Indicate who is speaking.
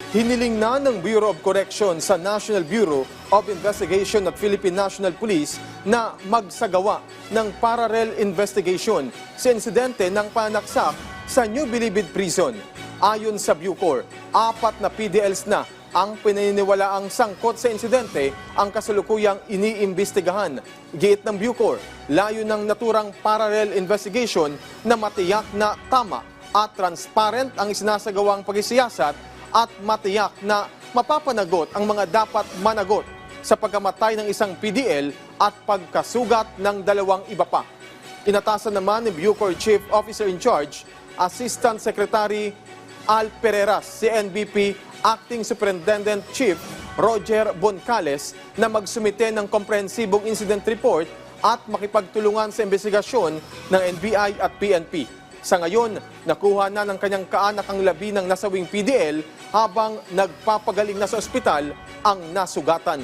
Speaker 1: Hiniling na ng Bureau of Correction sa National Bureau of Investigation at Philippine National Police na magsagawa ng parallel investigation sa insidente ng panaksak sa New Bilibid Prison. Ayon sa Bucor, 4 na PDLs na ang pinaniniwalaang sangkot sa insidente ang kasalukuyang iniimbestigahan. Giit ng Bucor, layo ng naturang parallel investigation na matiyak na tama at transparent ang isinasagawang pagsisiyasat at matiyak na mapapanagot ang mga dapat managot sa pagkamatay ng isang PDL at pagkasugat ng 2 iba pa. Inatasan naman ni Bucor Chief Officer in Charge, Assistant Secretary Al Pereras, CNBP Acting Superintendent Chief Roger Boncales na magsumite ng komprehensibong incident report at makipagtulungan sa investigasyon ng NBI at PNP. Sa ngayon, nakuha na ng kanyang kaanak ang labi ng nasawing PDL habang nagpapagaling na sa ospital ang nasugatan.